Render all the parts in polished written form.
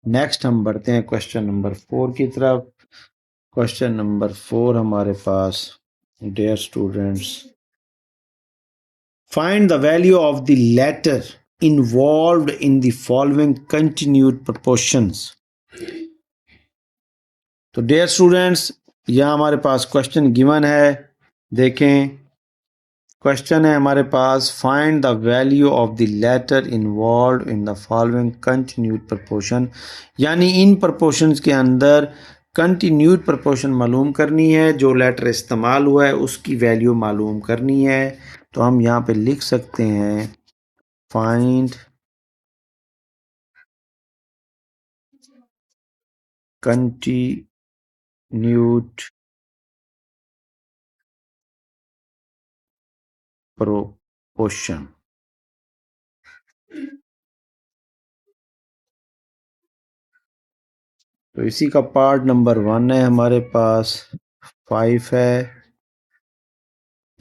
Next हम बढ़ते हैं क्वेश्चन नंबर 4 की तरफ। क्वेश्चन नंबर 4 हमारे पास, dear students, find the value of the letter involved in the following continued proportions. तो डियर स्टूडेंट्स, यहाँ हमारे पास क्वेश्चन गिवन है। देखें, क्वेश्चन है हमारे पास, find the value of the letter involve in the following continued proportion, यानी इन प्रपोर्शंस के अंदर कंटिन्यूड प्रपोर्शन मालूम करनी है, जो लेटर इस्तेमाल हुआ है उसकी वैल्यू मालूम करनी है। तो हम यहाँ पे लिख सकते हैं, फाइंड कंटिन्यूड proportion। तो इसी का पार्ट नंबर 1 है हमारे पास, 5 है,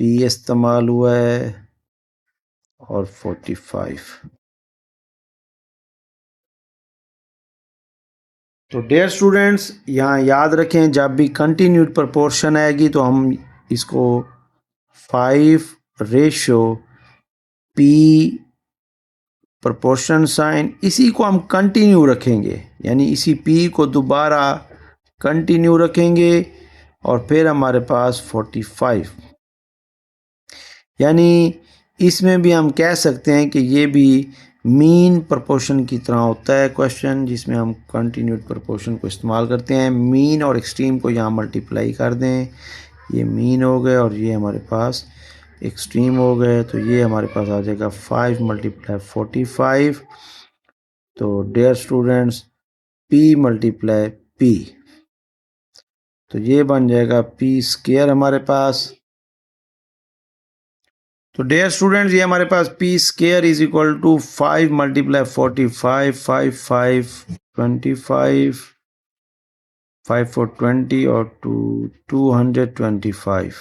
P इस्तेमाल हुआ है और 45। तो डियर स्टूडेंट्स, यहाँ याद रखें, जब भी कंटिन्यूड प्रोपोर्शन आएगी तो हम इसको 5/P प्रोपोर्शन साइन, इसी को हम कंटिन्यू रखेंगे, यानी इसी P को दोबारा कंटिन्यू रखेंगे और फिर हमारे पास 45, यानी इसमें भी हम कह सकते हैं कि ये भी मीन प्रोपोर्शन की तरह होता है क्वेश्चन, जिसमें हम कंटिन्यूड प्रोपोर्शन को इस्तेमाल करते हैं। मीन और एक्सट्रीम को यहाँ मल्टीप्लाई कर दें, ये मीन हो गए और ये हमारे पास एक्सट्रीम हो गए, तो ये हमारे पास आ जाएगा 5 × 45। तो डियर स्टूडेंट्स, P × P, तो ये बन जाएगा P² हमारे पास। तो डियर स्टूडेंट्स, ये हमारे पास P² इज इक्वल टू 5 × 45, 5 5 25, 5 4 20 और 225।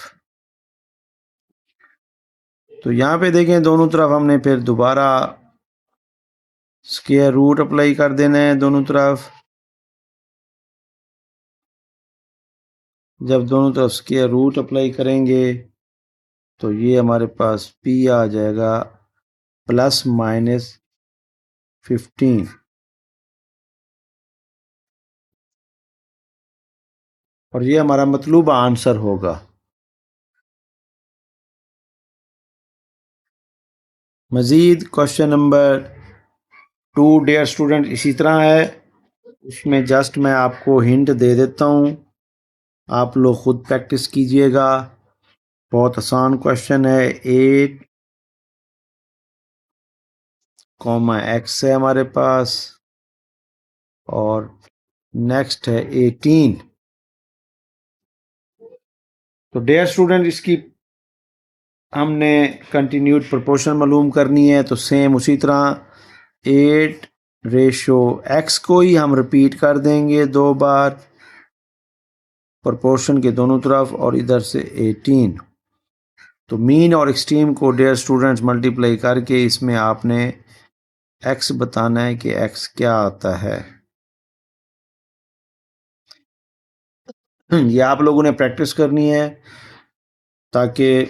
तो यहाँ पे देखें, दोनों तरफ हमने फिर दोबारा स्क्वायर रूट अप्लाई कर देना है दोनों तरफ। जब दोनों तरफ स्क्वायर रूट अप्लाई करेंगे तो ये हमारे पास P आ जाएगा ±15, और ये हमारा मतलूबा आंसर होगा। मज़ीद क्वेश्चन नंबर 2 डियर स्टूडेंट इसी तरह है, उसमें जस्ट मैं आपको हिंट दे देता हूँ, आप लोग खुद प्रैक्टिस कीजिएगा। बहुत आसान क्वेश्चन है। 8, x है हमारे पास, और नेक्स्ट है 18। तो डियर स्टूडेंट, इसकी हमने कंटिन्यूड प्रोपोर्शन मालूम करनी है, तो सेम उसी तरह 8/x को ही हम रिपीट कर देंगे 2 बार प्रोपोर्शन के दोनों तरफ, और इधर से 18। तो मीन और एक्सट्रीम को डियर स्टूडेंट्स मल्टीप्लाई करके इसमें आपने x बताना है कि x क्या आता है। ये आप लोगों ने प्रैक्टिस करनी है ताकि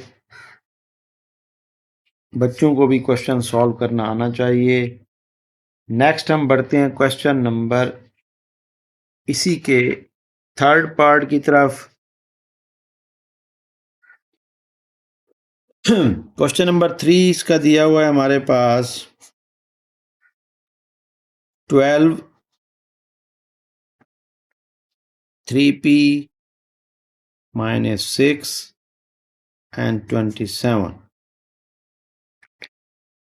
बच्चों को भी क्वेश्चन सॉल्व करना आना चाहिए। नेक्स्ट हम बढ़ते हैं क्वेश्चन नंबर, इसी के थर्ड पार्ट की तरफ। क्वेश्चन नंबर 3 इसका दिया हुआ है हमारे पास, 12 3p - 6 and 27।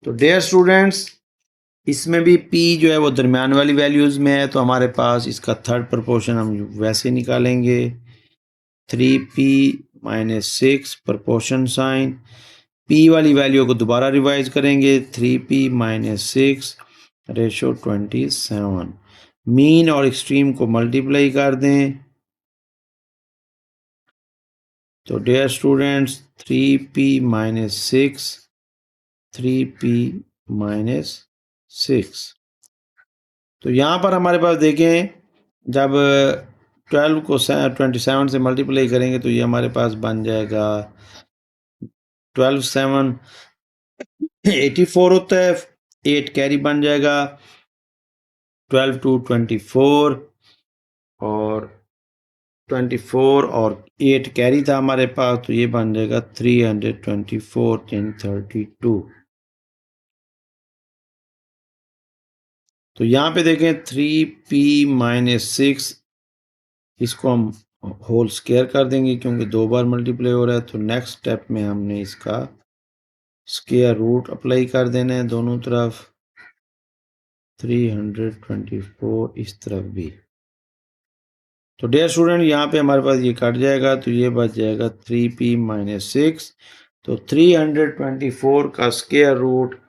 तो डियर स्टूडेंट्स, इसमें भी p जो है वो दरमियान वाली वैल्यूज़ में है, तो हमारे पास इसका थर्ड प्रोपोर्शन हम वैसे निकालेंगे, 3p - 6 प्रोपोर्शन साइन, p वाली वैल्यू को दोबारा रिवाइज करेंगे, 3p - 6 रेशो 27। मीन और एक्सट्रीम को मल्टीप्लाई कर दें, तो डियर स्टूडेंट्स 3p - 6, 3p - 6, तो यहाँ पर हमारे पास देखें, जब 12 को 27 से मल्टीप्लाई करेंगे तो ये हमारे पास बन जाएगा 12 7 84 होता है, 8 कैरी बन जाएगा, 12 2 24 और 24 और 8 कैरी था हमारे पास, तो ये बन जाएगा 324 इन 32। तो यहाँ पे देखें 3p माइनस 6, इसको हम होल स्क्वायर कर देंगे क्योंकि 2 बार मल्टीप्लाई हो रहा है। तो नेक्स्ट स्टेप में हमने इसका स्क्वायर रूट अप्लाई कर देना है दोनों तरफ, 324 इस तरफ भी। तो डियर स्टूडेंट यहाँ पे हमारे पास ये कट जाएगा, तो ये बच जाएगा 3p माइनस 6। तो 324 का स्क्वायर रूट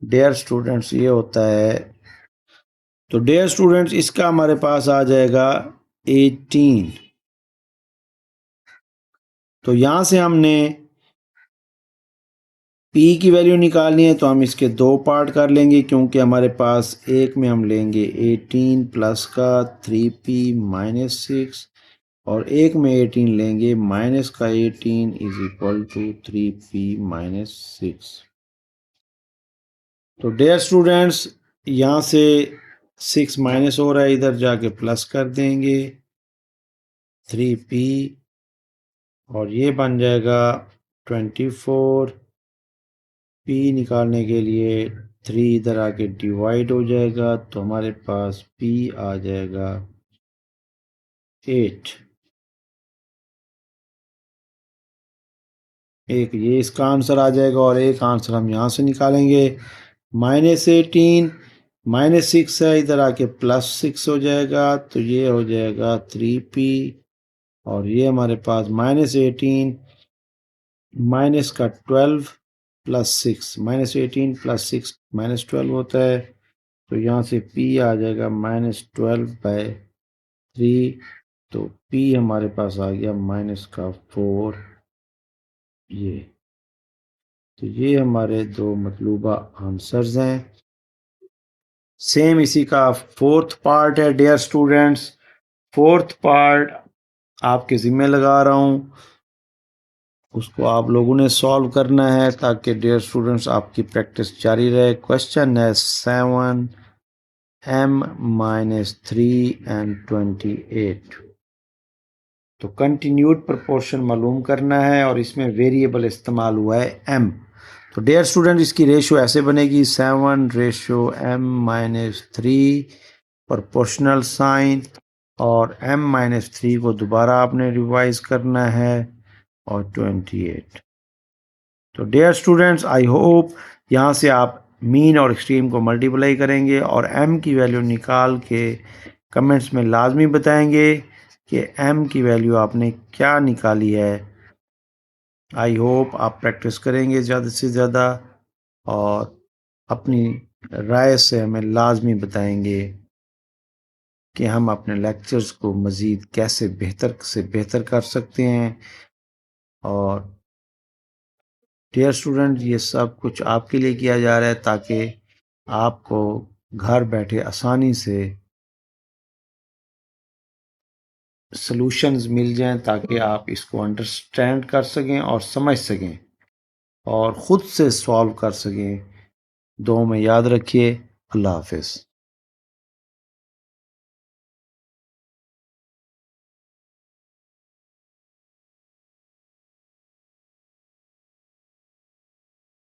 डियर स्टूडेंट्स ये होता है, तो डियर स्टूडेंट्स इसका हमारे पास आ जाएगा 18। तो यहाँ से हमने p की वैल्यू निकालनी है, तो हम इसके 2 पार्ट कर लेंगे क्योंकि हमारे पास एक में हम लेंगे 18 प्लस का 3p माइनस 6 और एक में 18 लेंगे माइनस का 18 is equal to 3p minus 6। तो डियर स्टूडेंट्स यहाँ से 6 माइनस हो रहा है, इधर जाके प्लस कर देंगे 3p और ये बन जाएगा 24। p निकालने के लिए 3 इधर आके डिवाइड हो जाएगा, तो हमारे पास p आ जाएगा 8। एक ये इसका आंसर आ जाएगा और एक आंसर हम यहाँ से निकालेंगे, माइनस 18 माइनस 6 है, इधर आके प्लस 6 हो जाएगा, तो ये हो जाएगा 3p और ये हमारे पास माइनस 18 माइनस का 12 प्लस 6, माइनस 18 प्लस 6 माइनस 12 होता है, तो यहाँ से p आ जाएगा माइनस 12/3, तो p हमारे पास आ गया माइनस का 4। ये तो ये हमारे दो मतलूबा आंसर्स हैं। सेम इसी का फोर्थ पार्ट है डियर स्टूडेंट्स। फोर्थ पार्ट आपके ज़िम्मे लगा रहा हूँ, उसको आप लोगों ने सॉल्व करना है ताकि डियर स्टूडेंट्स आपकी प्रैक्टिस जारी रहे। क्वेश्चन है 7m माइनस 3 and 28। तो कंटिन्यूड प्रोपोर्शन मालूम करना है और इसमें वेरिएबल इस्तेमाल हुआ है m। तो डियर स्टूडेंट इसकी रेशियो ऐसे बनेगी 7/m माइनस 3 प्रोपोर्शनल साइन और m माइनस 3 को दोबारा आपने रिवाइज करना है और 28। तो डियर स्टूडेंट्स आई होप यहाँ से आप मीन और एक्सट्रीम को मल्टीप्लाई करेंगे और m की वैल्यू निकाल के कमेंट्स में लाजमी बताएंगे कि m की वैल्यू आपने क्या निकाली है। आई होप आप प्रैक्टिस करेंगे ज़्यादा से ज़्यादा और अपनी राय से हमें लाजमी बताएंगे कि हम अपने लेक्चर्स को मज़ीद कैसे बेहतर से बेहतर कर सकते हैं। और डियर स्टूडेंट ये सब कुछ आपके लिए किया जा रहा है ताकि आपको घर बैठे आसानी से सॉल्यूशंस मिल जाएं ताकि आप इसको अंडरस्टैंड कर सकें और समझ सकें और ख़ुद से सॉल्व कर सकें। दुआ में याद रखिए। अल्लाह हाफ़िज़।